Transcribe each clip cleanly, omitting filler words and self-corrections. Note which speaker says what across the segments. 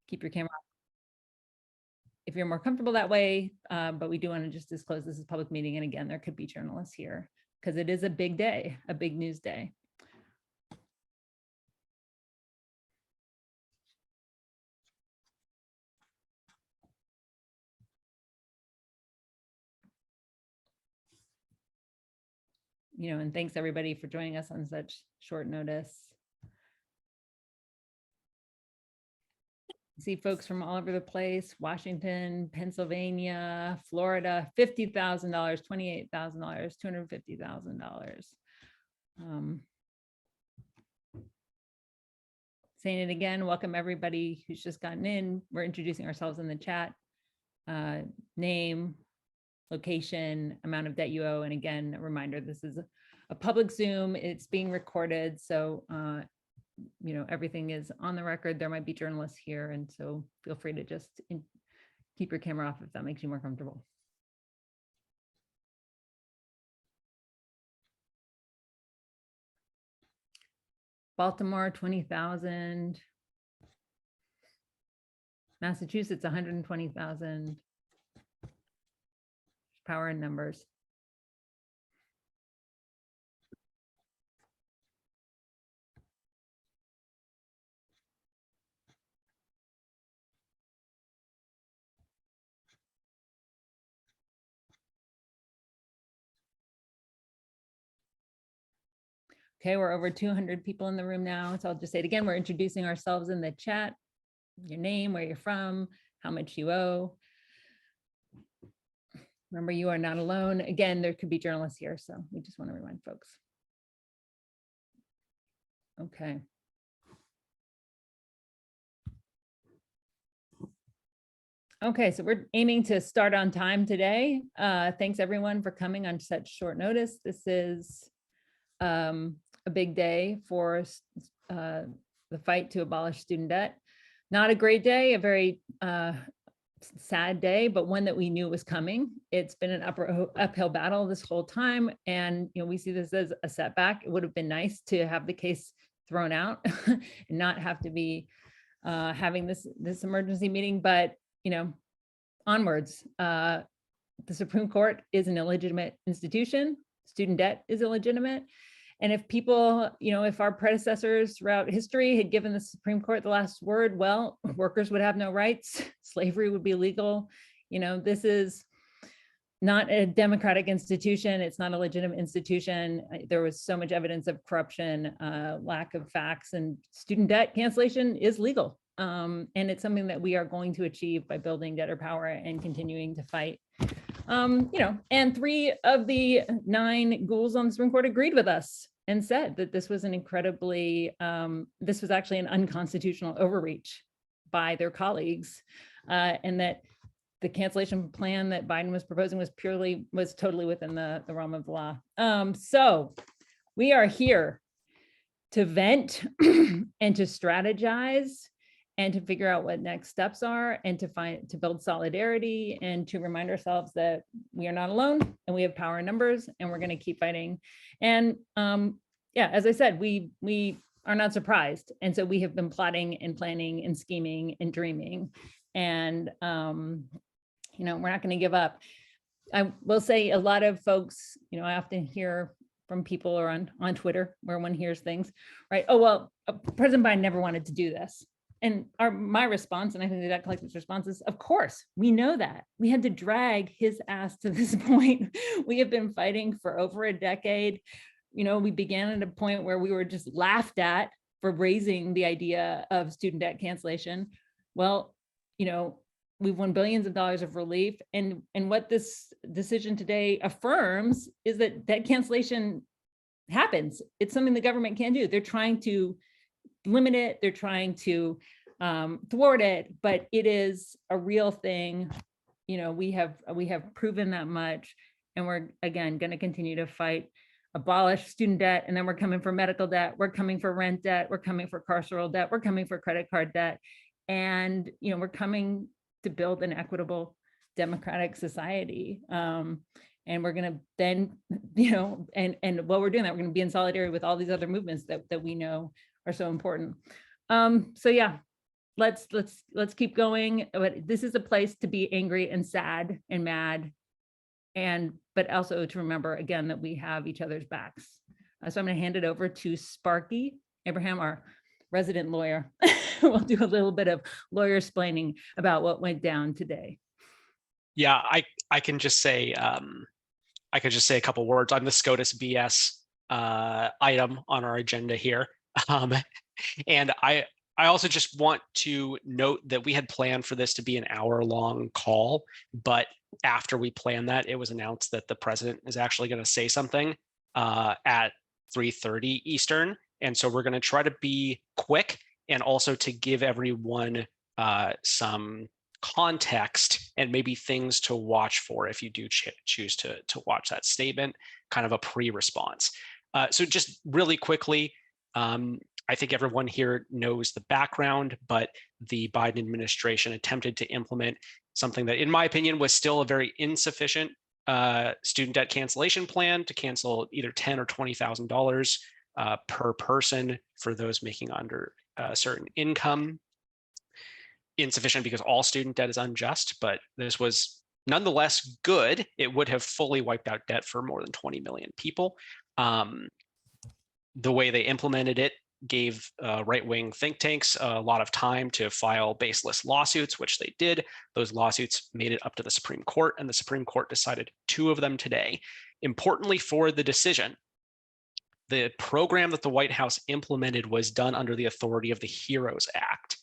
Speaker 1: keep your camera if you're more comfortable that way, but we do want to just disclose this is a public meeting. And again, there could be journalists here because it is a big day, a big news day. And thanks everybody for joining us on such short notice. See folks from all over the place: Washington, Pennsylvania, Florida, $50,000, $28,000, $250,000. Saying it again, welcome everybody who's just gotten in. We're introducing ourselves in the chat. Name, location, amount of debt you owe. And again, a reminder, this is a public Zoom. It's being recorded. So, everything is on the record. There might be journalists here. And so feel free to just keep your camera off if that makes you more comfortable. Baltimore, 20,000. Massachusetts, 120,000. Power in numbers. Okay, we're over 200 people in the room now. So I'll just say it again, we're introducing ourselves in the chat, your name, where you're from, how much you owe. Remember, you are not alone. Again, there could be journalists here, so we just want to remind folks. Okay. Okay, so we're aiming to start on time today. Thanks everyone for coming on such short notice. This is a big day for the fight to abolish student debt. Not a great day, a very sad day, but one that we knew was coming. It's been an uphill battle this whole time. And we see this as a setback. It would have been nice to have the case thrown out and not have to be having this emergency meeting, but onwards. The Supreme Court is an illegitimate institution. Student debt is illegitimate. And if people, if our predecessors throughout history had given the Supreme Court the last word, well, workers would have no rights, slavery would be legal. This is not a democratic institution. It's not a legitimate institution. There was so much evidence of corruption, lack of facts, and student debt cancellation is legal. And it's something that we are going to achieve by building debtor power and continuing to fight. And 3 of the 9 ghouls on the Supreme Court agreed with us and said that this was this was actually an unconstitutional overreach by their colleagues, and that the cancellation plan that Biden was proposing was totally within the realm of the law. So we are here to vent and to strategize and to figure out what next steps are, and to build solidarity, and to remind ourselves that we are not alone and we have power in numbers, and we're going to keep fighting. And as I said, we are not surprised. And so we have been plotting and planning and scheming and dreaming, and we're not going to give up. I will say a lot of folks, I often hear from people or on Twitter where one hears things, right? Oh, well, President Biden never wanted to do this. And my response, and I think the debt collective's response is, of course, we know that. We had to drag his ass to this point. We have been fighting for over a decade. We began at a point where we were just laughed at for raising the idea of student debt cancellation. Well, we've won billions of dollars of relief. And what this decision today affirms is that debt cancellation happens. It's something the government can do. They're trying to limit it, they're trying to thwart it, but it is a real thing. We have proven that much, and we're again going to continue to fight, abolish student debt, and then we're coming for medical debt, we're coming for rent debt, we're coming for carceral debt, we're coming for credit card debt, and we're coming to build an equitable democratic society. And we're going to then, and while we're doing that, we're going to be in solidarity with all these other movements that we know are so important. So yeah, let's keep going. But this is a place to be angry and sad and mad, but also to remember again that we have each other's backs. So I'm going to hand it over to Sparky Abraham, our resident lawyer. We'll do a little bit of lawyer explaining about what went down today.
Speaker 2: Yeah, I can just say a couple words on the SCOTUS BS item on our agenda here. And I also just want to note that we had planned for this to be an hour-long call, but after we planned that, it was announced that the president is actually going to say something at 3:30 Eastern. And so we're going to try to be quick and also to give everyone some context and maybe things to watch for if you do choose to watch that statement, kind of a pre-response. So just really quickly, I think everyone here knows the background, but the Biden administration attempted to implement something that, in my opinion, was still a very insufficient student debt cancellation plan to cancel either $10,000 or $20,000 per person for those making under a certain income. Insufficient because all student debt is unjust, but this was nonetheless good. It would have fully wiped out debt for more than 20 million people. The way they implemented it gave right-wing think tanks a lot of time to file baseless lawsuits, which they did. Those lawsuits made it up to the Supreme Court, and the Supreme Court decided 2 of them today. Importantly for the decision, the program that the White House implemented was done under the authority of the HEROES Act.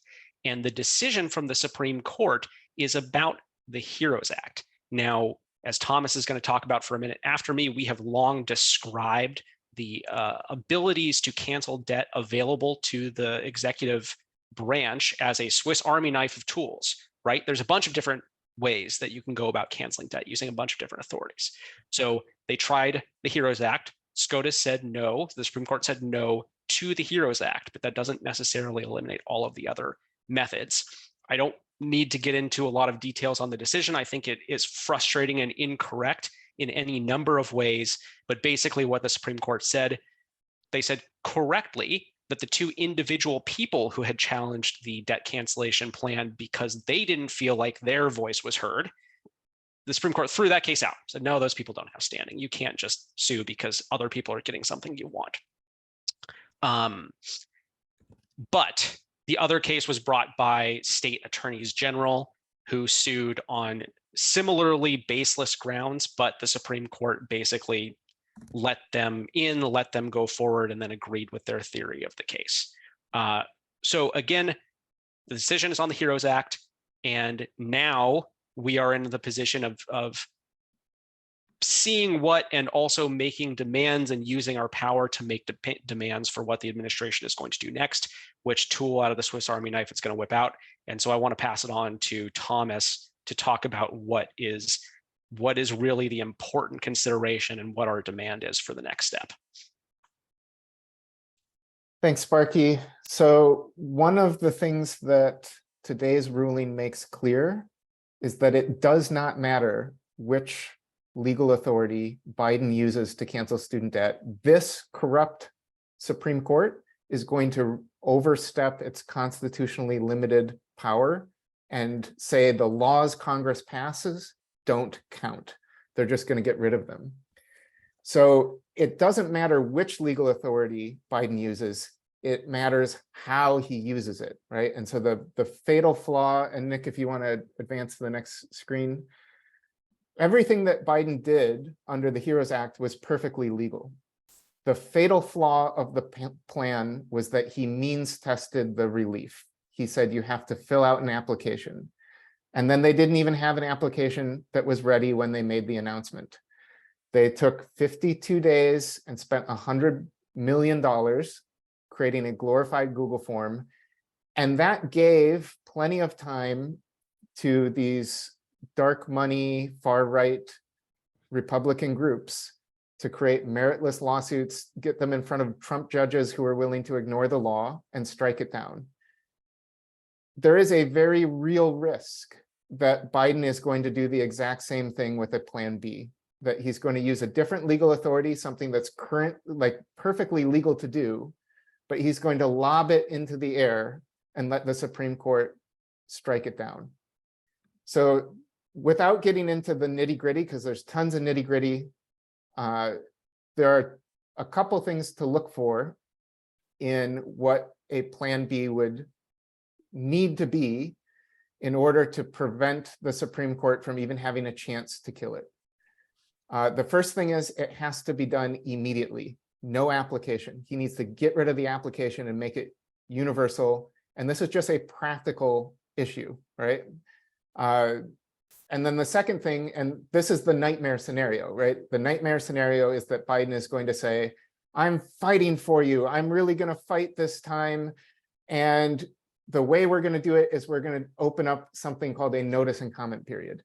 Speaker 2: And the decision from the Supreme Court is about the HEROES Act. Now, as Thomas is going to talk about for a minute after me, we have long described the abilities to cancel debt available to the executive branch as a Swiss Army knife of tools, right? There's a bunch of different ways that you can go about canceling debt using a bunch of different authorities. So they tried the HEROES Act. SCOTUS said no. The Supreme Court said no to the HEROES Act, but that doesn't necessarily eliminate all of the other methods. I don't need to get into a lot of details on the decision. I think it is frustrating and incorrect in any number of ways, but basically what the Supreme Court said, they said correctly that the 2 individual people who had challenged the debt cancellation plan because they didn't feel like their voice was heard, the Supreme Court threw that case out, said, no, those people don't have standing. You can't just sue because other people are getting something you want. But the other case was brought by state attorneys general who sued on similarly baseless grounds, but the Supreme Court basically let them go forward, and then agreed with their theory of the case. So again, the decision is on the HEROES Act, and now we are in the position of seeing what and also making demands and using our power to make demands for what the administration is going to do next, which tool out of the Swiss Army knife it's going to whip out. And so I want to pass it on to Thomas to talk about what is really the important consideration and what our demand is for the next step.
Speaker 3: Thanks, Sparky. So one of the things that today's ruling makes clear is that it does not matter which legal authority Biden uses to cancel student debt. This corrupt Supreme Court is going to overstep its constitutionally limited power and say the laws Congress passes don't count. They're just going to get rid of them. So it doesn't matter which legal authority Biden uses, it matters how he uses it, right? And so the fatal flaw, and Nick, if you want to advance to the next screen, everything that Biden did under the HEROES Act was perfectly legal. The fatal flaw of the plan was that he means tested the relief. He said you have to fill out an application. And then they didn't even have an application that was ready when they made the announcement. They took 52 days and spent $100 million creating a glorified Google form. And that gave plenty of time to these dark money, far-right Republican groups to create meritless lawsuits, get them in front of Trump judges who are willing to ignore the law and strike it down. There is a very real risk that Biden is going to do the exact same thing with a plan B, that he's going to use a different legal authority, something that's perfectly legal to do, but he's going to lob it into the air and let the Supreme Court strike it down. So without getting into the nitty gritty, because there's tons of nitty gritty, there are a couple things to look for in what a plan B would need to be in order to prevent the Supreme Court from even having a chance to kill it. The first thing is it has to be done immediately, no application. He needs to get rid of the application and make it universal. And this is just a practical issue, right? And then the second thing, and this is the nightmare scenario, right? The nightmare scenario is that Biden is going to say, I'm fighting for you. I'm really going to fight this time. And the way we're going to do it is we're going to open up something called a notice and comment period.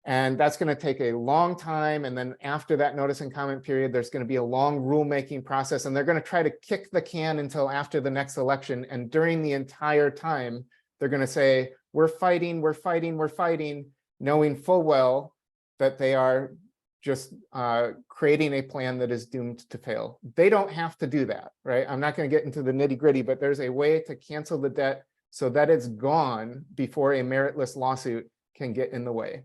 Speaker 3: And that's going to take a long time. And then after that notice and comment period, there's going to be a long rulemaking process. And they're going to try to kick the can until after the next election. And during the entire time, they're going to say, we're fighting, we're fighting, we're fighting, knowing full well that they are just creating a plan that is doomed to fail. They don't have to do that, right? I'm not going to get into the nitty gritty, but there's a way to cancel the debt so that it's gone before a meritless lawsuit can get in the way.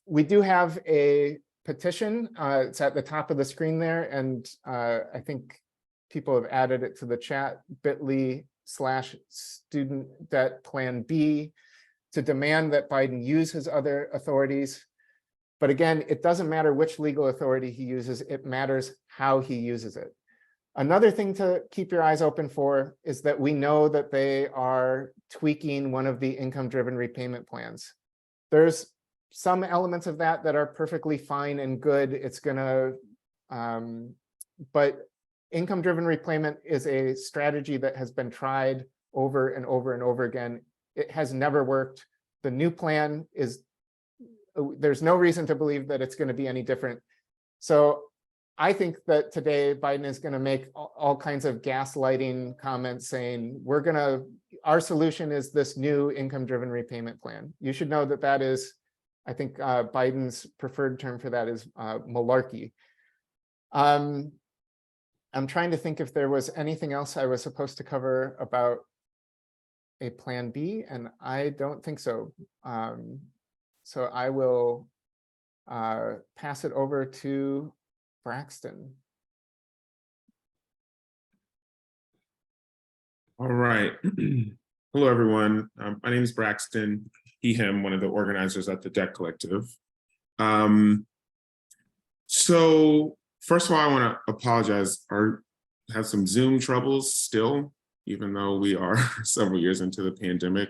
Speaker 3: We do have a petition. It's at the top of the screen there. And I think people have added it to the chat, bit.ly/student debt plan B, to demand that Biden use his other authorities. But again, it doesn't matter which legal authority he uses, it matters how he uses it. Another thing to keep your eyes open for is that we know that they are tweaking one of the income-driven repayment plans. There's some elements of that that are perfectly fine and good. It's gonna, but income-driven repayment is a strategy that has been tried over and over and over again. It has never worked. The new plan is, there's no reason to believe that it's going to be any different. So I think that today Biden is going to make all kinds of gaslighting comments saying, our solution is this new income-driven repayment plan. You should know that that is, I think Biden's preferred term for that is malarkey. I'm trying to think if there was anything else I was supposed to cover about a plan B, and I don't think so. So I will pass it over to Braxton.
Speaker 4: All right. Hello, everyone. My name is Braxton, he, him, one of the organizers at the Debt Collective. So first of all, I want to apologize. I have some Zoom troubles still, even though we are several years into the pandemic.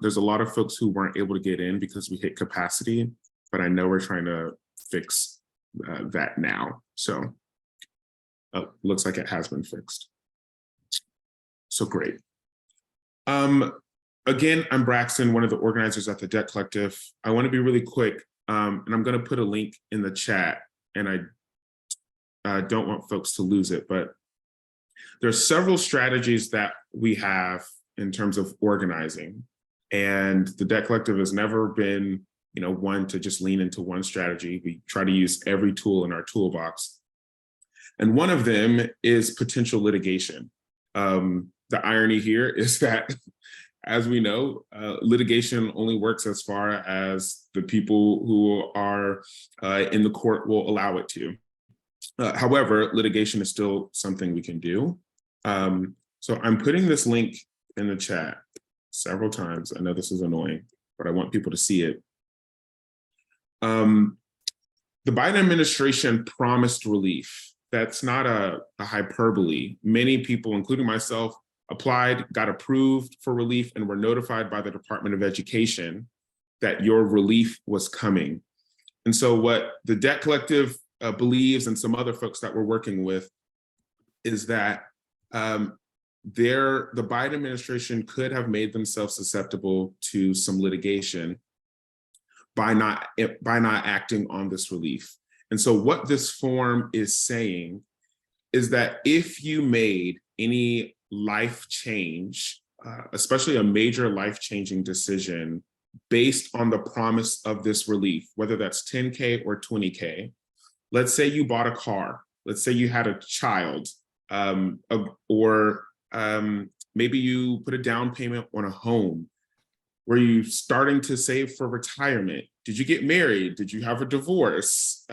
Speaker 4: There's a lot of folks who weren't able to get in because we hit capacity, but I know we're trying to fix that now. So looks like it has been fixed. So great. Again, I'm Braxton, one of the organizers at the Debt Collective. I want to be really quick, and I'm going to put a link in the chat, and I don't want folks to lose it, but there's several strategies that we have in terms of organizing. And the Debt Collective has never been, one to just lean into one strategy. We try to use every tool in our toolbox. And one of them is potential litigation. The irony here is that, as we know, litigation only works as far as the people who are in the court will allow it to. However, litigation is still something we can do. So I'm putting this link in the chat several times. I know this is annoying, but I want people to see it. The Biden administration promised relief. That's not a hyperbole. Many people, including myself, applied, got approved for relief, and were notified by the Department of Education that your relief was coming. And so what the Debt Collective believes, and some other folks that we're working with, is that the Biden administration could have made themselves susceptible to some litigation by not acting on this relief. And so what this form is saying is that if you made any life change, especially a major life-changing decision based on the promise of this relief, whether that's 10K or 20K, let's say you bought a car, let's say you had a child, or maybe you put a down payment on a home. Were you starting to save for retirement? Did you get married? Did you have a divorce?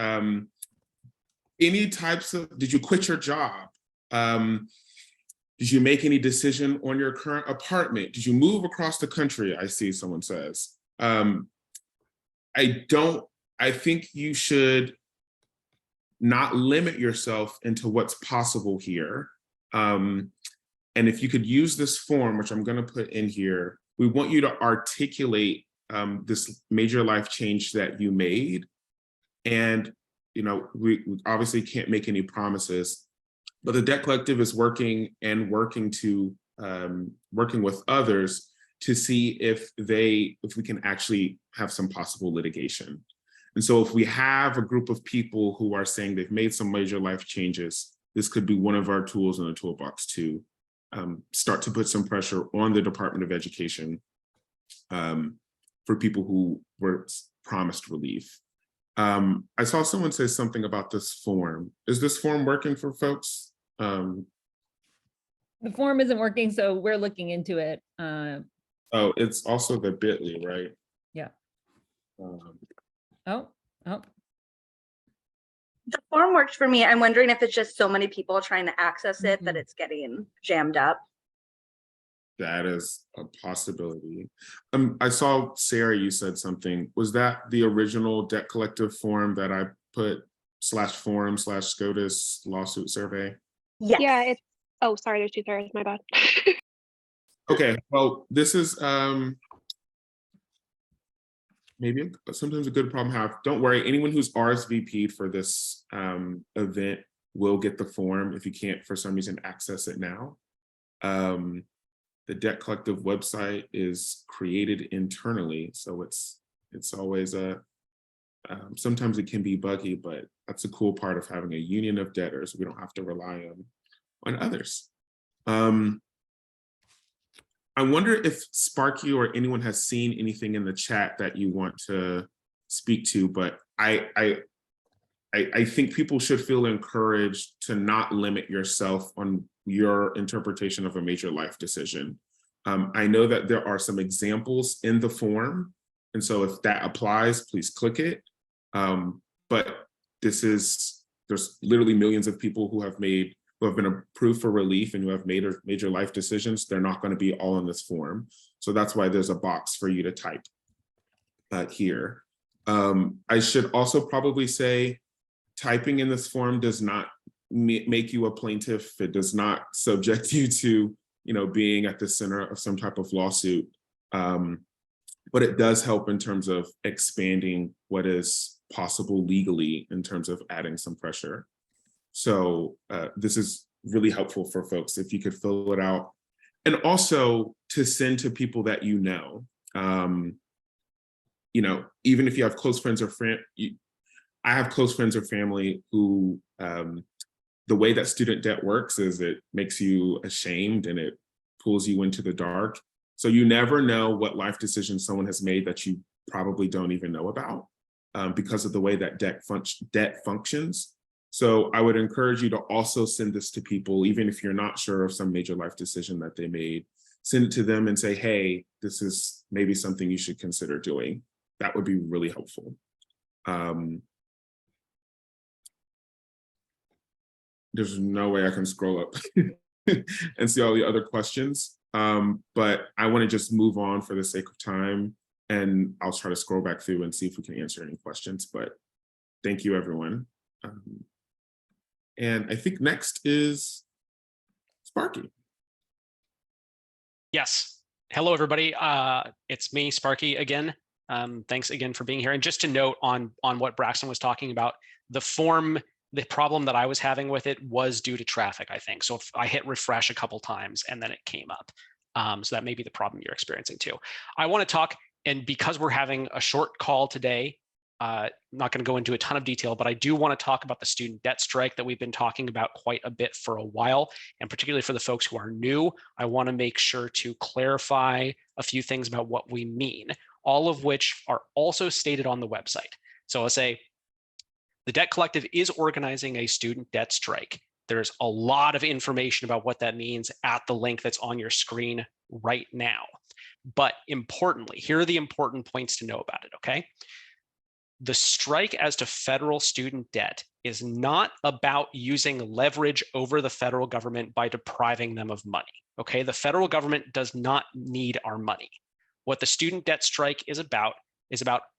Speaker 4: Any types of, did you quit your job? Did you make any decision on your current apartment? Did you move across the country? I see someone says. I think you should not limit yourself into what's possible here. And if you could use this form, which I'm going to put in here, we want you to articulate this major life change that you made. And, you know, we obviously can't make any promises, but the Debt Collective is working with others to see if we can actually have some possible litigation. And so if we have a group of people who are saying they've made some major life changes, this could be one of our tools in the toolbox to start to put some pressure on the Department of Education for people who were promised relief. I saw someone say something about this form. Is this form working for folks?
Speaker 1: The form isn't working, so we're looking into it.
Speaker 4: Oh, it's also the bit.ly, right?
Speaker 1: Yeah.
Speaker 3: Um,
Speaker 1: Oh.
Speaker 5: The form worked for me. I'm wondering if it's just so many people trying to access it that it's getting jammed up.
Speaker 4: That is a possibility. I saw, Sarah, you said something. Was that the original Debt Collective form that I put /form/SCOTUS lawsuit survey?
Speaker 5: Yes.
Speaker 6: Yeah, it's, oh, sorry, there's 2 Sarahs, my bad.
Speaker 4: Okay, well, this is maybe sometimes a good problem to have. Don't worry, anyone who's RSVP'd for this event will get the form if you can't, for some reason, access it now. The Debt Collective website is created internally, so it's always sometimes it can be buggy, but that's a cool part of having a union of debtors. We don't have to rely on others. I wonder if Sparky or anyone has seen anything in the chat that you want to speak to, but I think people should feel encouraged to not limit yourself on your interpretation of a major life decision. I know that there are some examples in the form, and so if that applies, please click it. But there's literally millions of people who have been approved for relief and who have made major life decisions. They're not going to be all in this form. So that's why there's a box for you to type here. I should also probably say, typing in this form does not make you a plaintiff. It does not subject you to, being at the center of some type of lawsuit. But it does help in terms of expanding what is possible legally in terms of adding some pressure. So this is really helpful for folks if you could fill it out. And also to send to people that even if you have close friends or I have close friends or family who the way that student debt works is it makes you ashamed and it pulls you into the dark. So you never know what life decisions someone has made that you probably don't even know about because of the way that debt functions. So I would encourage you to also send this to people, even if you're not sure of some major life decision that they made. Send it to them and say, hey, this is maybe something you should consider doing. That would be really helpful. There's no way I can scroll up and see all the other questions. But I want to just move on for the sake of time, and I'll try to scroll back through and see if we can answer any questions. But thank you, everyone. And I think next is Sparky.
Speaker 2: Yes. Hello, everybody. It's me, Sparky, again. Thanks again for being here. And just to note on what Braxton was talking about, the form, the problem that I was having with it was due to traffic, I think. So if I hit refresh a couple times and then it came up. So that may be the problem you're experiencing too. I want to talk, and because we're having a short call today, not going to go into a ton of detail, but I do want to talk about the student debt strike that we've been talking about quite a bit for a while. And particularly for the folks who are new, I want to make sure to clarify a few things about what we mean, all of which are also stated on the website. So I'll say, the Debt Collective is organizing a student debt strike. There's a lot of information about what that means at the link that's on your screen right now. But importantly, here are the important points to know about it, okay? The strike as to federal student debt is not about using leverage over the federal government by depriving them of money, okay? The federal government does not need our money. What the student debt strike is about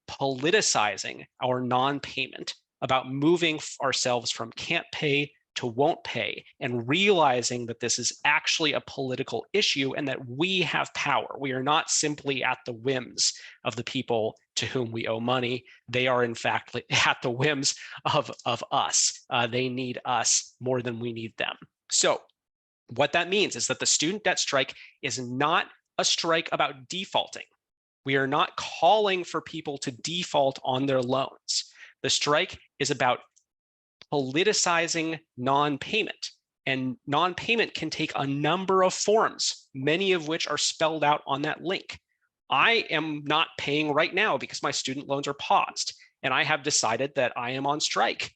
Speaker 2: politicizing our non-payment, about moving ourselves from can't pay to won't pay, and realizing that this is actually a political issue and that we have power. We are not simply at the whims of the people to whom we owe money. They are in fact at the whims of us. They need us more than we need them. So what that means is that the student debt strike is not a strike about defaulting. We are not calling for people to default on their loans. The strike is about politicizing non-payment, and non-payment can take a number of forms, many of which are spelled out on that link. I am not paying right now because my student loans are paused, and I have decided that I am on strike.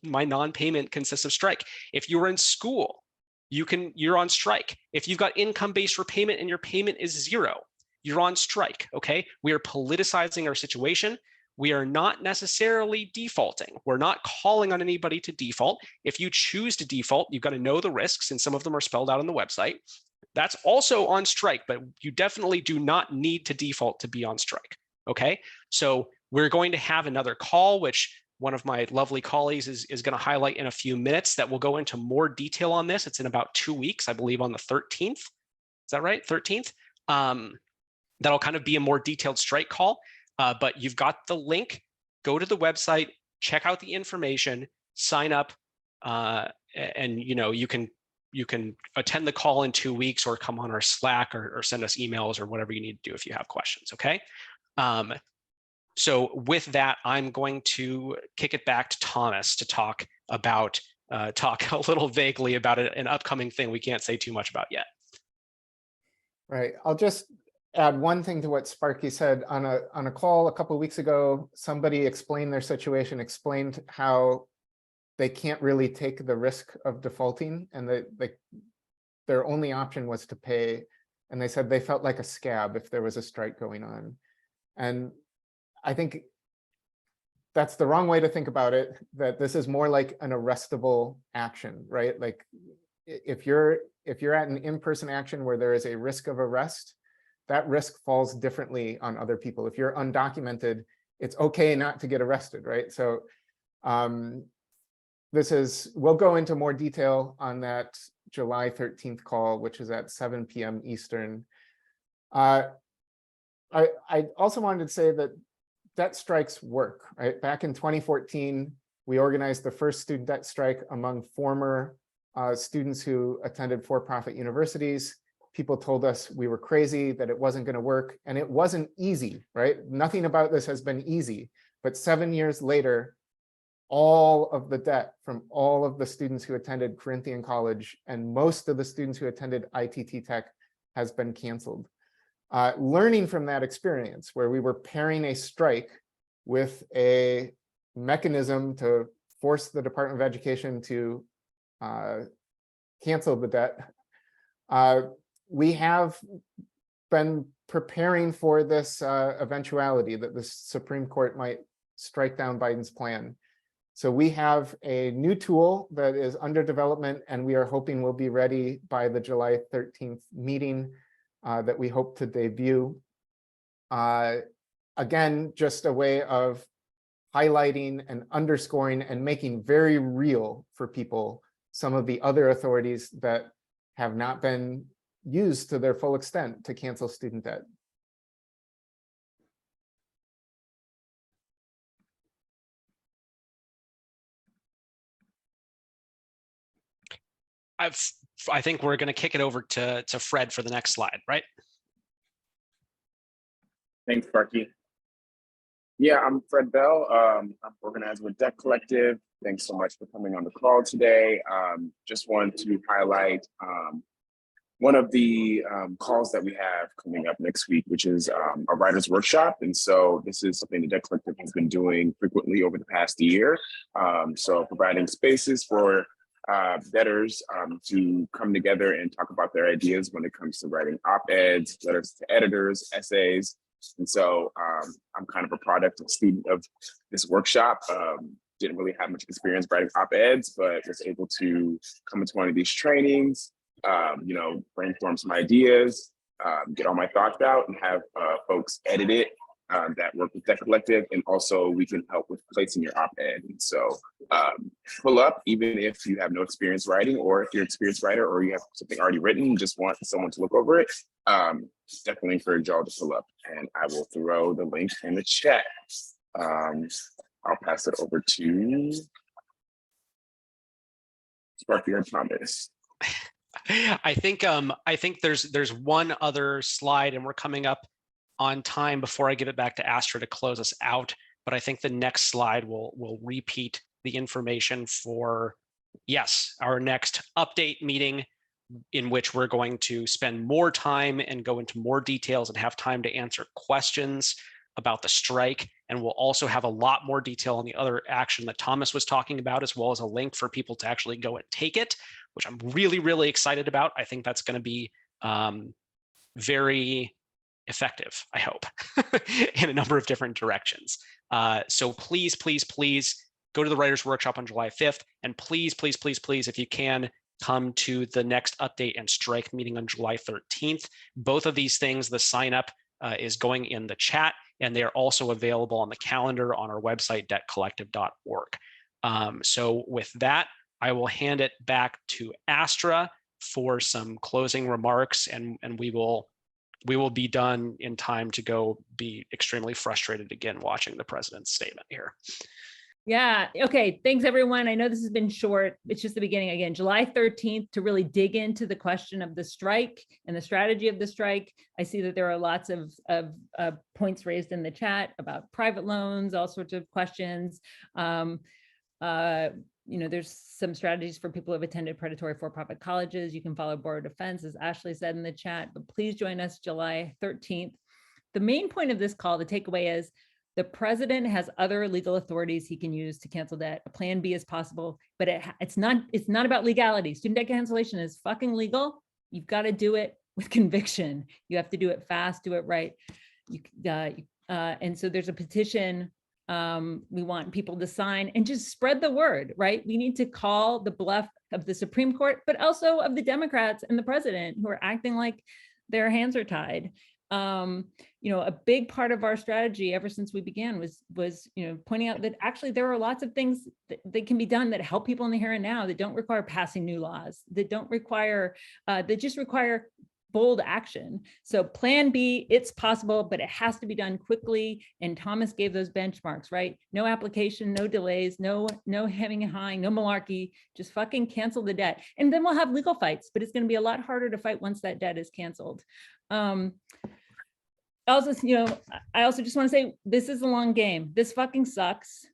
Speaker 2: My non-payment consists of strike. If you were in school, you're on strike. If you've got income-based repayment and your payment is zero, you're on strike, okay? We are politicizing our situation. We are not necessarily defaulting. We're not calling on anybody to default. If you choose to default, you've got to know the risks, and some of them are spelled out on the website. That's also on strike, but you definitely do not need to default to be on strike, okay? So we're going to have another call, which one of my lovely colleagues is going to highlight in a few minutes, that will go into more detail on this. It's in about 2 weeks, I believe on the 13th. Is that right? 13th? That'll kind of be a more detailed strike call. But you've got the link. Go to the website, check out the information, sign up, and you can attend the call in 2 weeks, or come on our Slack, or send us emails, or whatever you need to do if you have questions. Okay. So with that, I'm going to kick it back to Thomas to talk a little vaguely about an upcoming thing we can't say too much about yet.
Speaker 3: Right. I'll just add one thing to what Sparky said. On a call a couple of weeks ago, somebody explained their situation, explained how they can't really take the risk of defaulting, and their only option was to pay. And they said they felt like a scab if there was a strike going on. And I think that's the wrong way to think about it, that this is more like an arrestable action, right? Like if you're at an in-person action where there is a risk of arrest, that risk falls differently on other people. If you're undocumented, it's okay not to get arrested, right? So we'll go into more detail on that July 13th call, which is at 7 p.m. Eastern. I also wanted to say that debt strikes work, right? Back in 2014, we organized the first student debt strike among former students who attended for-profit universities. People told us we were crazy, that it wasn't going to work, and it wasn't easy, right? Nothing about this has been easy, but 7 years later, all of the debt from all of the students who attended Corinthian College and most of the students who attended ITT Tech has been canceled. Learning from that experience, where we were pairing a strike with a mechanism to force the Department of Education to cancel the debt, we have been preparing for this eventuality that the Supreme Court might strike down Biden's plan. So we have a new tool that is under development, and we are hoping will be ready by the July 13th meeting that we hope to debut. Again, just a way of highlighting and underscoring and making very real for people some of the other authorities that have not been used to their full extent to cancel student debt.
Speaker 2: I think we're going to kick it over to Fred for the next slide, right?
Speaker 7: Thanks, Sparky. Yeah, I'm Fred Bell. I'm organized with Debt Collective. Thanks so much for coming on the call today. Just wanted to highlight one of the calls that we have coming up next week, which is a writer's workshop. And so this is something the Debt Collective has been doing frequently over the past year. So providing spaces for debtors to come together and talk about their ideas when it comes to writing op-eds, letters to editors, essays. And so I'm kind of a product, a student of this workshop. Didn't really have much experience writing op-eds, but was able to come into one of these trainings, brainstorm some ideas, get all my thoughts out, and have folks edit it that work with Debt Collective. And also we can help with placing your op-ed. And so pull up, even if you have no experience writing, or if you're an experienced writer or you have something already written, you just want someone to look over it. Definitely encourage y'all to pull up, and I will throw the link in the chat. I'll pass it over to Sparky or Thomas.
Speaker 2: I think there's one other slide, and we're coming up on time before I give it back to Astra to close us out. But I think the next slide will repeat the information for, yes, our next update meeting, in which we're going to spend more time and go into more details and have time to answer questions about the strike. And we'll also have a lot more detail on the other action that Thomas was talking about, as well as a link for people to actually go and take it, which I'm really, really excited about. I think that's going to be very effective, I hope, in a number of different directions. So please, please, please go to the Writers' Workshop on July 5th. And please, please, please, please, if you can, come to the next update and strike meeting on July 13th. Both of these things, the sign up is going in the chat, and they are also available on the calendar on our website, debtcollective.org. So with that, I will hand it back to Astra for some closing remarks, and we will be done in time to go be extremely frustrated again watching the president's statement here.
Speaker 1: Yeah. Okay. Thanks, everyone. I know this has been short. It's just the beginning. Again, July 13th to really dig into the question of the strike and the strategy of the strike. I see that there are lots of points raised in the chat about private loans, all sorts of questions. There's some strategies for people who have attended predatory for-profit colleges. You can follow Borrower Defense, as Ashley said in the chat, but please join us July 13th. The main point of this call, the takeaway is, the president has other legal authorities he can use to cancel debt. A plan B is possible, but it's not about legality. Student debt cancellation is fucking legal. You've got to do it with conviction. You have to do it fast, do it right. And so there's a petition we want people to sign and just spread the word, right? We need to call the bluff of the Supreme Court, but also of the Democrats and the president, who are acting like their hands are tied. A big part of our strategy ever since we began was pointing out that actually there are lots of things that can be done that help people in the here and now, that don't require passing new laws, that just require bold action. So plan B, it's possible, but it has to be done quickly. And Thomas gave those benchmarks, right? No application, no delays, no hemming and hawing, no malarkey, just fucking cancel the debt. And then we'll have legal fights, but it's going to be a lot harder to fight once that debt is canceled. I also just want to say, this is a long game. This fucking sucks.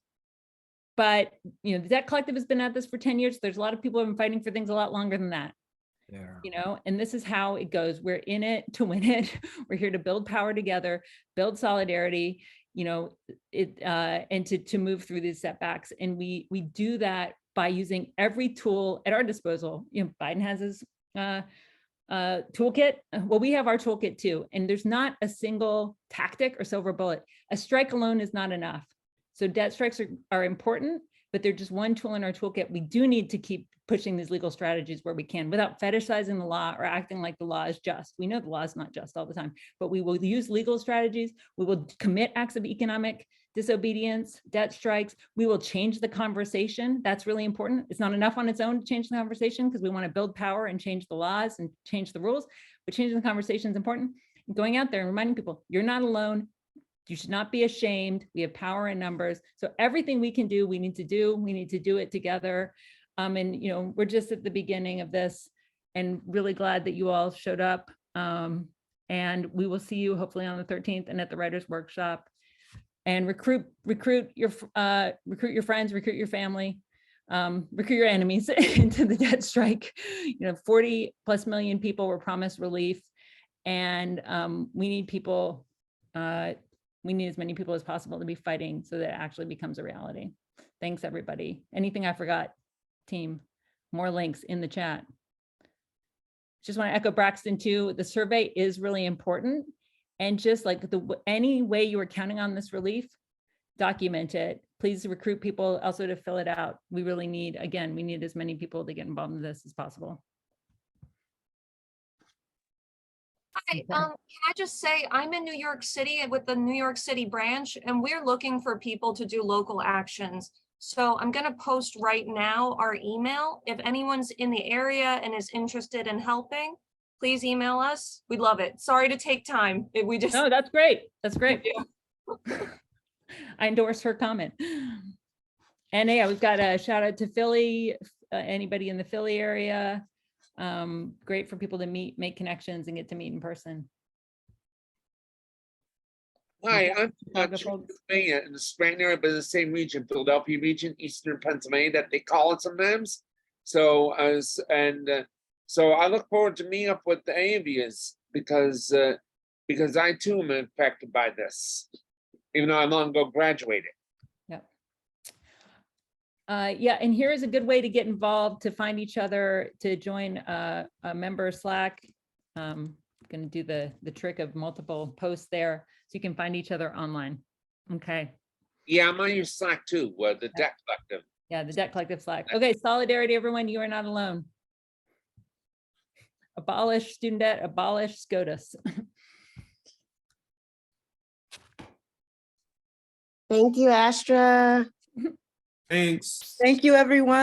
Speaker 1: But the Debt Collective has been at this for 10 years. There's a lot of people who have been fighting for things a lot longer than that. Yeah. And this is how it goes. We're in it to win it. We're here to build power together, build solidarity, and to move through these setbacks. And we do that by using every tool at our disposal. Biden has his toolkit. Well, we have our toolkit too. And there's not a single tactic or silver bullet. A strike alone is not enough. So debt strikes are important, but they're just one tool in our toolkit. We do need to keep pushing these legal strategies where we can, without fetishizing the law or acting like the law is just. We know the law is not just all the time, but we will use legal strategies. We will commit acts of economic disobedience, debt strikes. We will change the conversation. That's really important. It's not enough on its own to change the conversation, because we want to build power and change the laws and change the rules, but changing the conversation is important. Going out there and reminding people, you're not alone. You should not be ashamed. We have power in numbers. So everything we can do, we need to do. We need to do it together. We're just at the beginning of this, and really glad that you all showed up. And we will see you hopefully on the 13th and at the Writers' Workshop. And recruit your friends, recruit your family, recruit your enemies into the debt strike. 40+ million people were promised relief, and we need people. We need as many people as possible to be fighting so that it actually becomes a reality. Thanks, everybody. Anything I forgot, team? more links in the chat. Just want to echo Braxton too. The survey is really important. And just like any way you are counting on this relief, document it. Please recruit people also to fill it out. We really need, again, we need as many people to get involved in this as possible.
Speaker 8: Hi, can I just say, I'm in New York City with the New York City branch, and we're looking for people to do local actions. So I'm gonna post right now our email. If anyone's in the area and is interested in helping, please email us. We'd love it. Sorry to take time. We just.
Speaker 1: No, that's great. That's great. I endorse her comment. And yeah, we've got a shout out to Philly, anybody in the Philly area. Great for people to meet, make connections and get to meet in person.
Speaker 9: Hi, I'm
Speaker 1: Chicago
Speaker 9: from
Speaker 1: folks.
Speaker 9: Pennsylvania in the Scranton area, but in the same region, Philadelphia region, Eastern Pennsylvania, that they call it sometimes. So so I look forward to meeting up with the avians because I too am affected by this, even though I long ago graduated.
Speaker 1: Yep. Yeah, and here is a good way to get involved, to find each other, to join a member Slack. Going to do the trick of multiple posts there, so you can find each other online. Okay.
Speaker 9: Yeah, I'm on your Slack too, the Debt Collective.
Speaker 1: Yeah, the Debt Collective Slack. Okay, solidarity, everyone. You are not alone. Abolish student debt, abolish SCOTUS.
Speaker 10: Thank you, Astra.
Speaker 4: Thanks.
Speaker 10: Thank you, everyone.